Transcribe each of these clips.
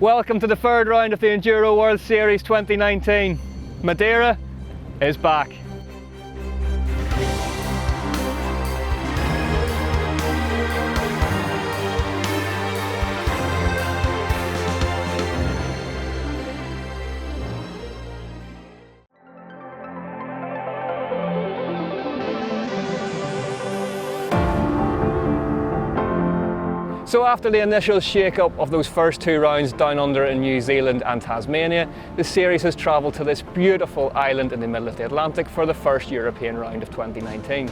Welcome to the third round of the Enduro World Series 2019. Madeira is back. So after the initial shake-up of those first two rounds down under in New Zealand and Tasmania, the series has travelled to this beautiful island in the middle of the Atlantic for the first European round of 2019.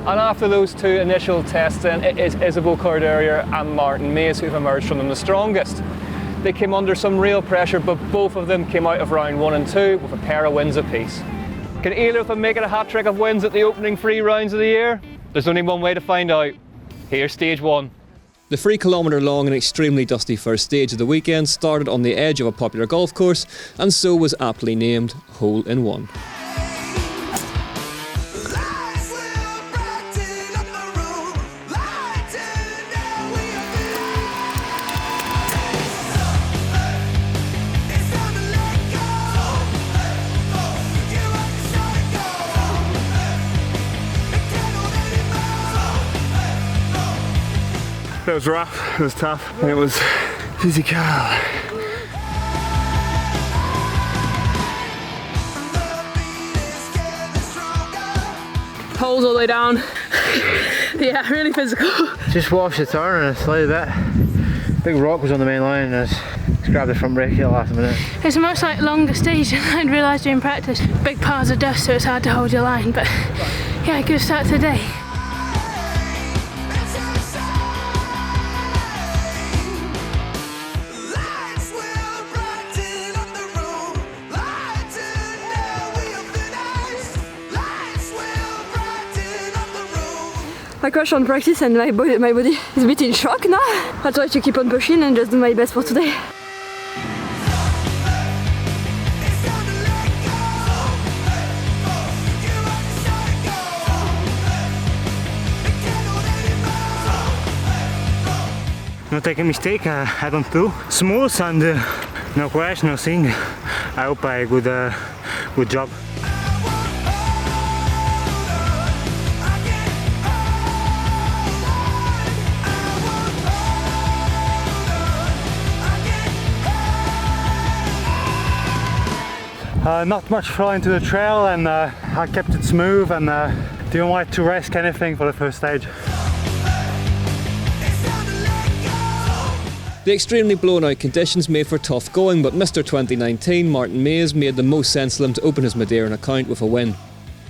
And after those two initial tests then, it is Isabel Corderia and Martin Mays who've emerged from them the strongest. They came under some real pressure, but both of them came out of round 1 and 2 with a pair of wins apiece. Can either of them make it a hat-trick of wins at the opening 3 rounds of the year? There's only one way to find out. Here's stage 1. The 3 kilometre long and extremely dusty first stage of the weekend started on the edge of a popular golf course and so was aptly named Hole in One. It was rough, it was tough, and it was physical. Holes all the way down. Yeah, really physical. Just watched the turn and slid a bit. Big rock was on the main line and I just grabbed the front brake at the last minute. It's a much longer stage than I'd realised during practice. Big piles of dust, so it's hard to hold your line, but yeah, good start to the day. I crashed on practice and my body is a bit in shock now. I try to keep on pushing and just do my best for today. Not take a mistake, I don't do. Smooth and no crash, no thing. I hope I good job. Not much flow into the trail and I kept it smooth and didn't want to risk anything for the first stage. The extremely blown out conditions made for tough going, but Mr 2019 Martin Mays made the most sense of them to open his Madeiran account with a win.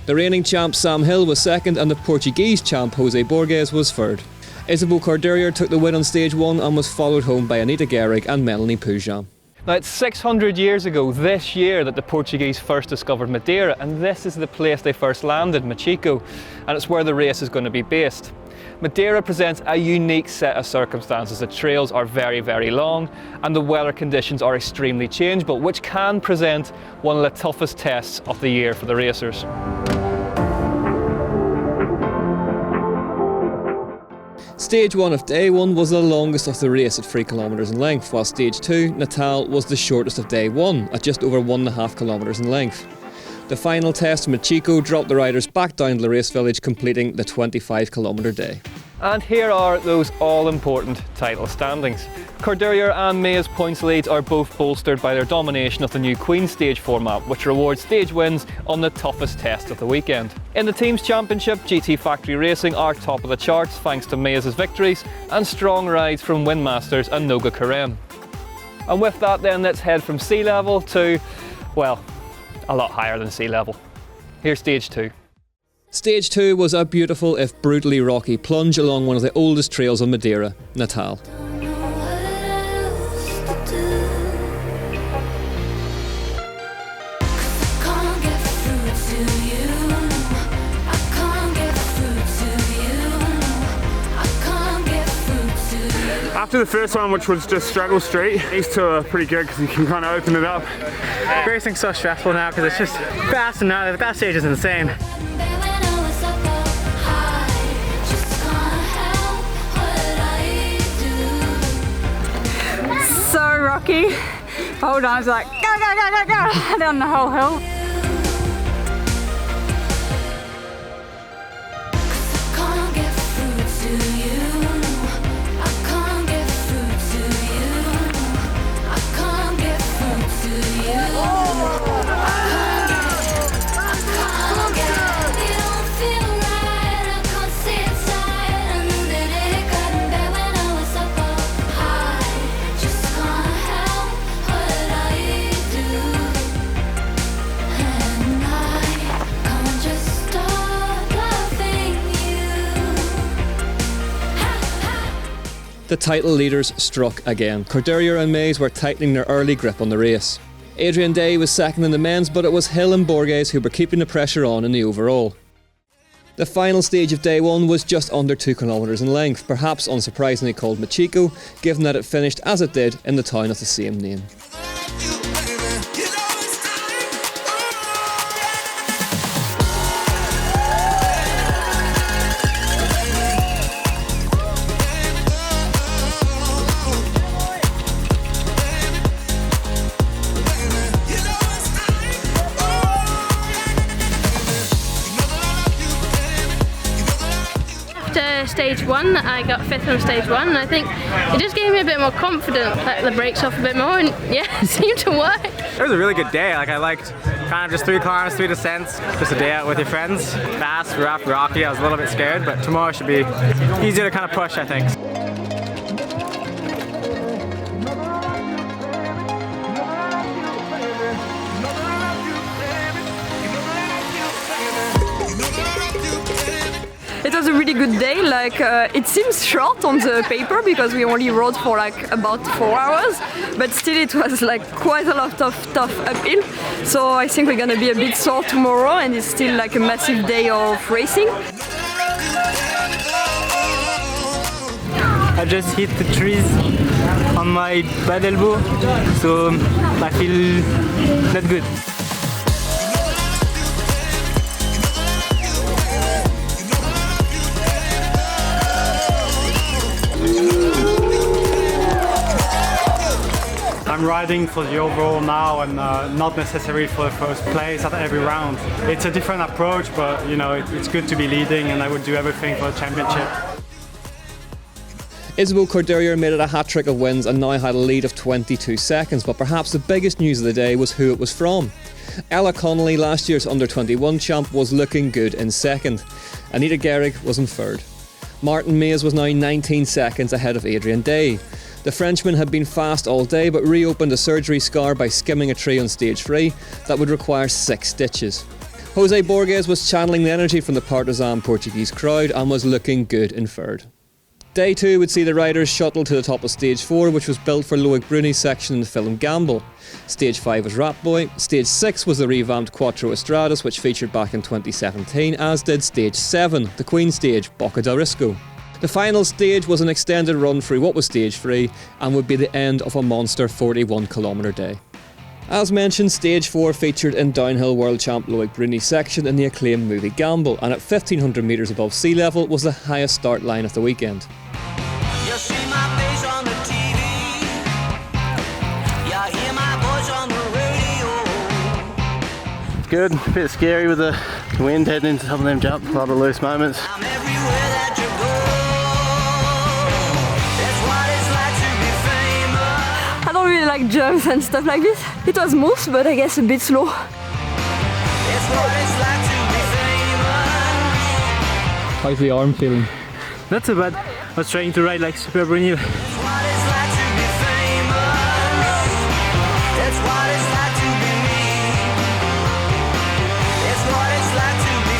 The reigning champ Sam Hill was second and the Portuguese champ Jose Borges was third. Isabel Corderia took the win on stage 1 and was followed home by Anita Gehrig and Melanie Pujan. Now it's 600 years ago this year that the Portuguese first discovered Madeira, and this is the place they first landed, Machico, and it's where the race is going to be based. Madeira presents a unique set of circumstances. The trails are very, very long and the weather conditions are extremely changeable, which can present one of the toughest tests of the year for the racers. Stage 1 of day 1 was the longest of the race at 3 kilometres in length, while stage 2, Natal, was the shortest of day 1 at just over 1.5 kilometres in length. The final test, Machico, dropped the riders back down to the race village, completing the 25 kilometre day. And here are those all-important title standings. Corderia and Mays' points leads are both bolstered by their domination of the new Queen Stage format, which rewards stage wins on the toughest test of the weekend. In the Teams Championship, GT Factory Racing are top of the charts thanks to Mays' victories and strong rides from Windmasters and Noga Karen. And with that then, let's head from sea level to, well, a lot higher than sea level. Here's stage 2. Stage 2 was a beautiful, if brutally rocky, plunge along one of the oldest trails on Madeira, Natal. After the first one, which was just struggle street, these two are pretty good because you can kind of open it up. Racing's so stressful now because it's just fast and now that stage is insane. rocky. Hold on, I was like, go, go, go, go, go, down the whole hill. The title leaders struck again. Corderia and Mays were tightening their early grip on the race. Adrian Day was second in the men's, but it was Hill and Borges who were keeping the pressure on in the overall. The final stage of day one was just under 2 kilometres in length, perhaps unsurprisingly called Machiko, given that it finished as it did in the town of the same name. Stage one, I got 5th on stage 1, and I think it just gave me a bit more confidence, let the brakes off a bit more, and yeah, it seemed to work. It was a really good day. Like, I liked kind of just 3 kilometers, 3 descents, just a day out with your friends. Fast, rough, rocky. I was a little bit scared, but tomorrow should be easier to kind of push, I think. It was a really good day. Like it seems short on the paper because we only rode for like about 4 hours, but still it was like quite a lot of tough uphill. So I think we're gonna be a bit sore tomorrow, and it's still like a massive day of racing. I just hit the trees on my bad elbow, so I feel not good. I'm riding for the overall now and not necessarily for the first place at every round. It's a different approach, but you know, it's good to be leading, and I would do everything for the championship. Isabel Corderia made it a hat-trick of wins and now had a lead of 22 seconds, but perhaps the biggest news of the day was who it was from. Ella Connolly, last year's under-21 champ, was looking good in second. Anita Gehrig was in third. Martin Mays was now 19 seconds ahead of Adrian Day. The Frenchman had been fast all day but reopened a surgery scar by skimming a tree on stage 3 that would require 6 stitches. Jose Borges was channeling the energy from the partisan Portuguese crowd and was looking good in third. Day 2 would see the riders shuttle to the top of stage 4, which was built for Loic Bruni's section in the film Gamble. Stage 5 was Rat Boy. Stage 6 was the revamped Quattro Estradas, which featured back in 2017, as did Stage 7, the Queen stage, Boca del Risco. The final stage was an extended run through what was stage 3 and would be the end of a monster 41-kilometre day. As mentioned, stage 4 featured in downhill world champ Loic Bruni's section in the acclaimed movie Gamble, and at 1500 metres above sea level was the highest start line of the weekend. You see my face on the TV, you hear my voice on the radio. It's good, a bit scary with the wind heading into some of them jumps, a lot of loose moments. I'm everywhere that you go. That's what it's like to be famous. I don't really like jumps and stuff like this. It was smooth, but I guess a bit slow. That's what it's like to be famous. How's the arm feeling? Not so bad. I was trying to ride like Super Bruni. That's what it's like to be famous. That's what it's like to be me. That's what it's like to be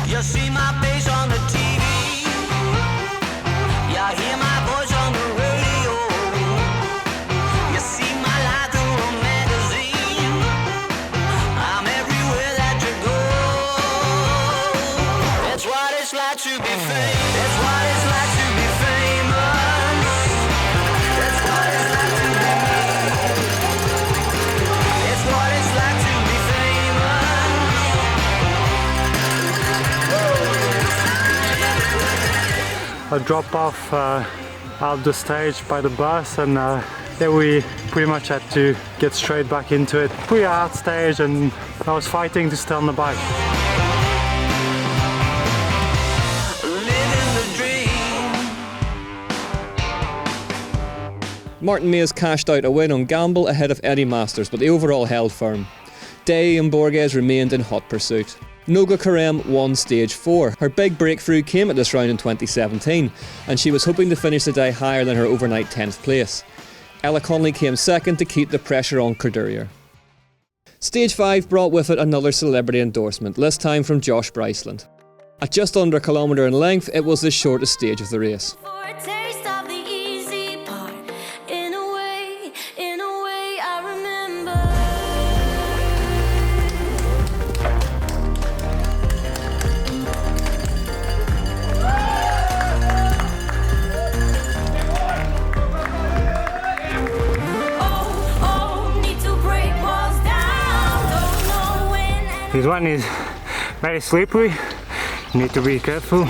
You see my face on the a drop off out the stage by the bus, and then we pretty much had to get straight back into it. Pretty hard stage, and I was fighting to stay on the bike. Martin Mays cashed out a win on gamble ahead of Eddie Masters, but the overall held firm. Day and Borges remained in hot pursuit. Noga Karem won stage 4. Her big breakthrough came at this round in 2017, and she was hoping to finish the day higher than her overnight 10th place. Ella Connolly came second to keep the pressure on Cordurier. Stage 5 brought with it another celebrity endorsement, this time from Josh Bryceland. At just under a kilometre in length, it was the shortest stage of the race. This one is very slippery, you need to be careful.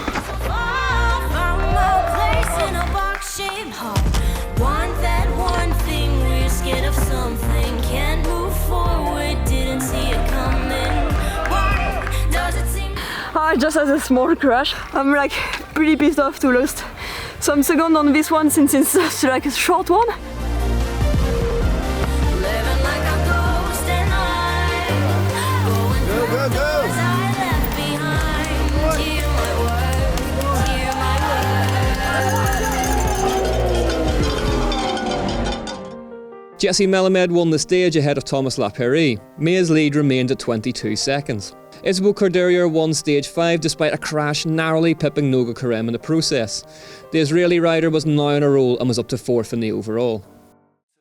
I just had a small crash. I'm like pretty pissed off to lose some second on this one since it's just like a short one. Jesse Melamed won the stage ahead of Thomas Lapéry. May's lead remained at 22 seconds. Isabel Cordurier won stage 5 despite a crash narrowly pipping Noga Karem in the process. The Israeli rider was now on a roll and was up to 4th in the overall.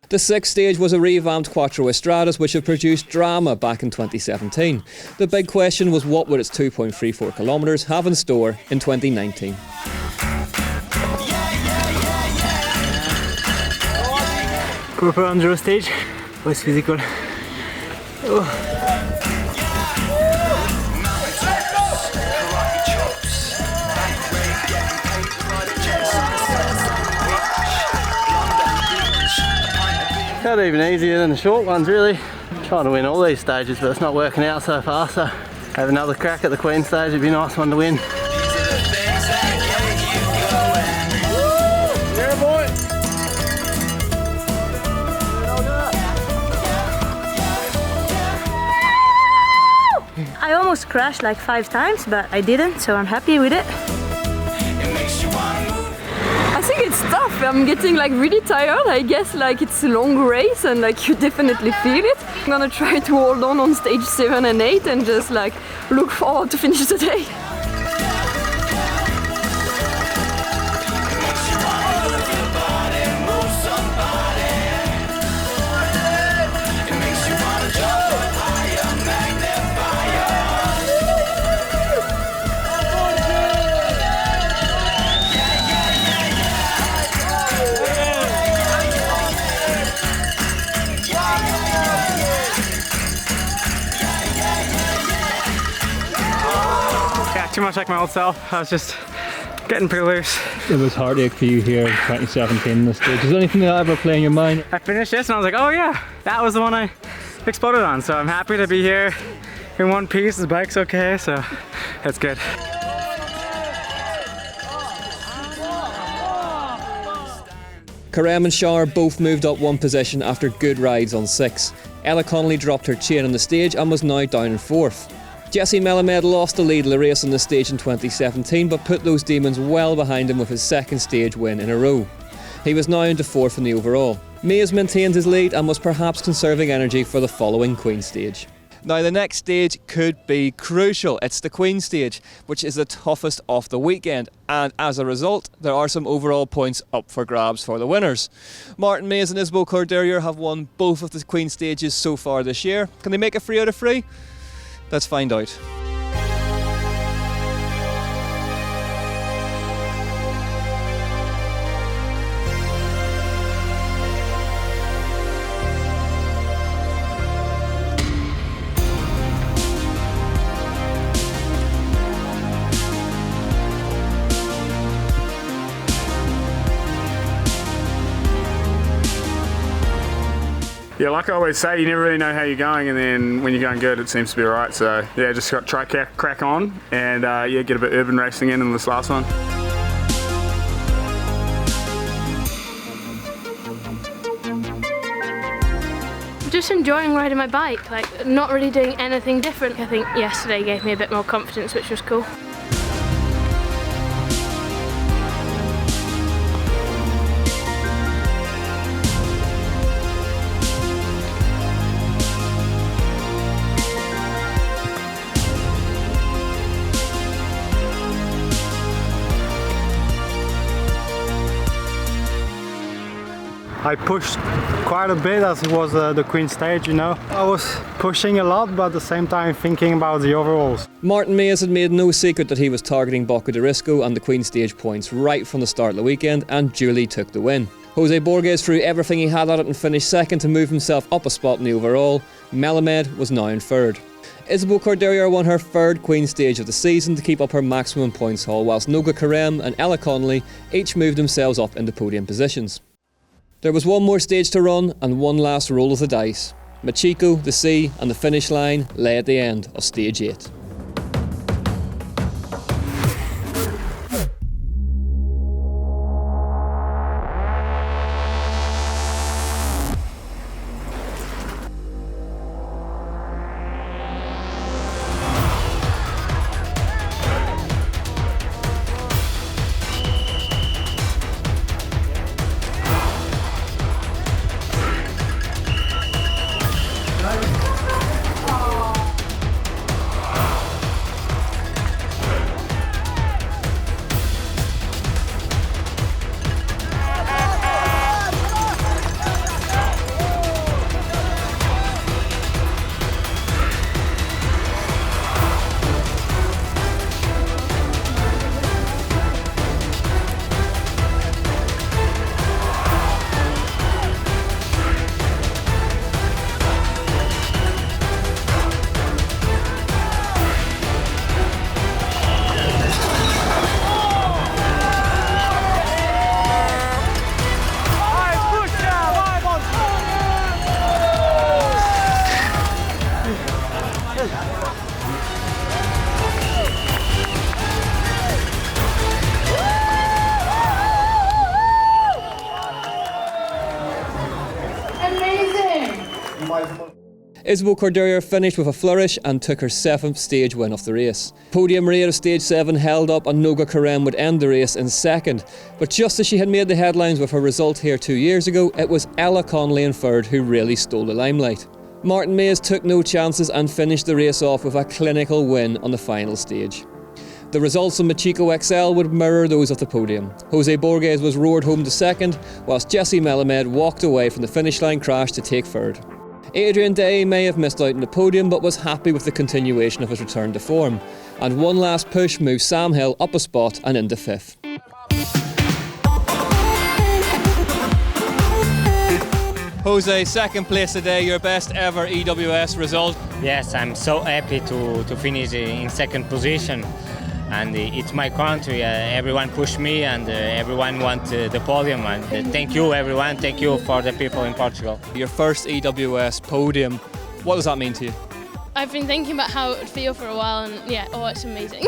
The 6th stage was a revamped Quattro Estradas which had produced drama back in 2017. The big question was, what would its 2.34 kilometres have in store in 2019? Proper Enduro stage, was physical. Oh. Not even easier than the short ones really. Trying to win all these stages, but it's not working out so far, so have another crack at the Queen stage, it'd be a nice one to win. I almost crashed like 5 times, but I didn't, so I'm happy with it. I think it's tough. I'm getting like really tired. I guess like it's a long race and like you definitely feel it. I'm gonna try to hold on stage 7 and 8 and just like look forward to finish the day. Too much like my old self. I was just getting pretty loose. It was heartache for you here in 2017 this stage. Is there anything that ever play in your mind? I finished this and I was like, oh yeah, that was the one I exploded on. So I'm happy to be here in one piece. The bike's okay, so that's good. Karem and Shar both moved up one position after good rides on 6. Ella Connolly dropped her chain on the stage and was now down in 4th. Jesse Melamed lost the lead of the race on the stage in 2017 but put those demons well behind him with his 2nd stage win in a row. He was now into 4th in the overall. Mays maintained his lead and was perhaps conserving energy for the following Queen stage. Now the next stage could be crucial. It's the Queen stage, which is the toughest of the weekend, and as a result there are some overall points up for grabs for the winners. Martin Mays and Isabel Cordurier have won both of the Queen stages so far this year. Can they make it 3 out of 3? Let's find out. Yeah, like I always say, you never really know how you're going, and then when you're going good, it seems to be right. So yeah, just got to try crack on, and yeah, get a bit urban racing in this last one. Just enjoying riding my bike, like not really doing anything different. I think yesterday gave me a bit more confidence, which was cool. I pushed quite a bit as it was the Queen stage, you know. I was pushing a lot, but at the same time thinking about the overalls. Martin Mays had made no secret that he was targeting Boca de Risco and the Queen stage points right from the start of the weekend, and duly took the win. Jose Borges threw everything he had at it and finished second to move himself up a spot in the overall. Melamed was now in third. Isabel Cordelia won her third Queen stage of the season to keep up her maximum points haul, whilst Noga Karem and Ella Connolly each moved themselves up into podium positions. There was one more stage to run and one last roll of the dice. Machiko, the sea and the finish line lay at the end of stage 8. Isabel Cordelia finished with a flourish and took her 7th stage win of the race. Podium rate of stage 7 held up and Noga Karem would end the race in second, but just as she had made the headlines with her result here 2 years ago, it was Ella Connolly in third who really stole the limelight. Martin Mays took no chances and finished the race off with a clinical win on the final stage. The results of Machiko XL would mirror those of the podium. Jose Borges was roared home to second, whilst Jesse Melamed walked away from the finish line crash to take third. Adrian Day may have missed out on the podium but was happy with the continuation of his return to form, and one last push moved Sam Hill up a spot and into 5th. Jose, second place today, your best ever EWS result. Yes, I'm so happy to finish in second position. And it's my country, everyone pushed me and everyone wants the podium, and thank you everyone, thank you for the people in Portugal. Your first EWS podium, what does that mean to you? I've been thinking about how it would feel for a while, and yeah, oh, it's amazing.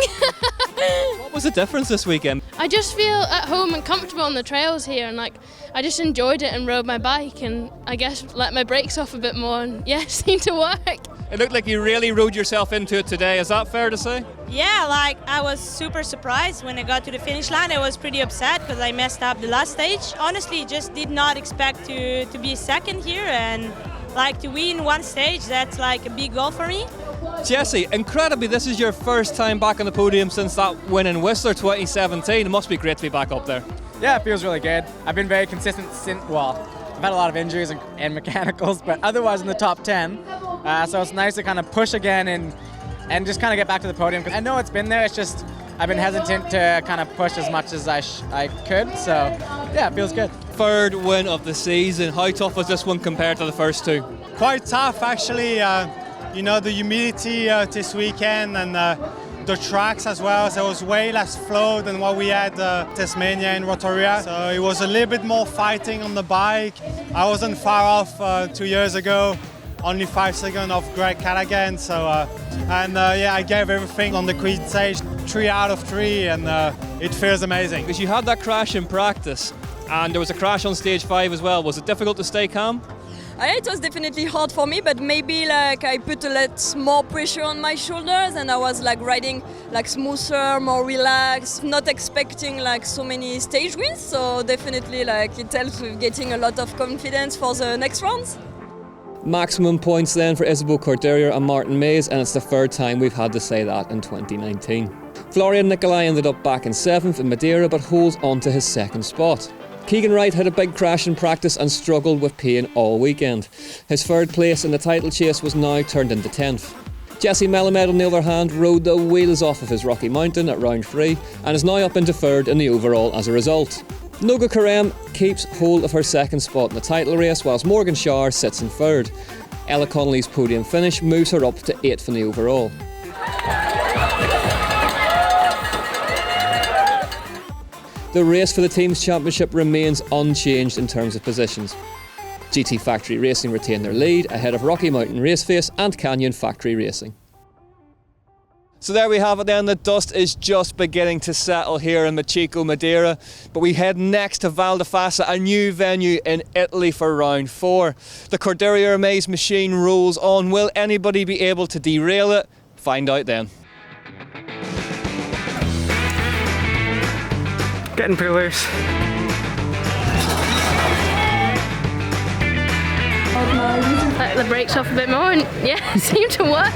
What was the difference this weekend? I just feel at home and comfortable on the trails here, and like I just enjoyed it and rode my bike, and I guess let my brakes off a bit more, and yeah, it seemed to work. It looked like you really rode yourself into it today, is that fair to say? Yeah, like I was super surprised when I got to the finish line. I was pretty upset because I messed up the last stage. Honestly, just did not expect to be second here, and like to win one stage, that's like a big goal for me. Jesse, incredibly, this is your first time back on the podium since that win in Whistler 2017. It must be great to be back up there. Yeah, it feels really good. I've been very consistent since, well, I've had a lot of injuries and mechanicals, but otherwise in the top 10. So it's nice to kind of push again and just kind of get back to the podium. Because I know it's been there, it's just I've been hesitant to kind of push as much as I could. So yeah, it feels good. Third win of the season. How tough was this one compared to the first two? Quite tough actually. You know, the humidity this weekend and the tracks as well, so it was way less flow than what we had Tasmania and Rotorua. So it was a little bit more fighting on the bike. I wasn't far off 2 years ago, only 5 seconds off Greg Callaghan. So I gave everything on the Queen stage, 3 out of 3, and it feels amazing. Because you had that crash in practice, and there was a crash on stage 5 as well. Was it difficult to stay calm? It was definitely hard for me, but maybe like I put a lot more pressure on my shoulders, and I was like riding like smoother, more relaxed, not expecting like so many stage wins. So definitely like it helps with getting a lot of confidence for the next rounds. Maximum points then for Isabel Corderia and Martin Mays, and it's the 3rd time we've had to say that in 2019. Florian Nicolai ended up back in 7th in Madeira, but holds on to his 2nd spot. Keegan Wright had a big crash in practice and struggled with pain all weekend. His 3rd place in the title chase was now turned into 10th. Jesse Melamed, on the other hand, rode the wheels off of his Rocky Mountain at round 3 and is now up into 3rd in the overall as a result. Noga Karem keeps hold of her 2nd spot in the title race, whilst Morgan Shar sits in 3rd. Ella Connolly's podium finish moves her up to 8th in the overall. The race for the team's championship remains unchanged in terms of positions. GT Factory Racing retain their lead ahead of Rocky Mountain Raceface and Canyon Factory Racing. So there we have it then, the dust is just beginning to settle here in Machico, Madeira, but we head next to Val di Fassa, a new venue in Italy for round 4. The Corderia Maze machine rolls on. Will anybody be able to derail it? Find out then. Getting pretty loose. Let the brakes off a bit more and yeah, it seemed to work.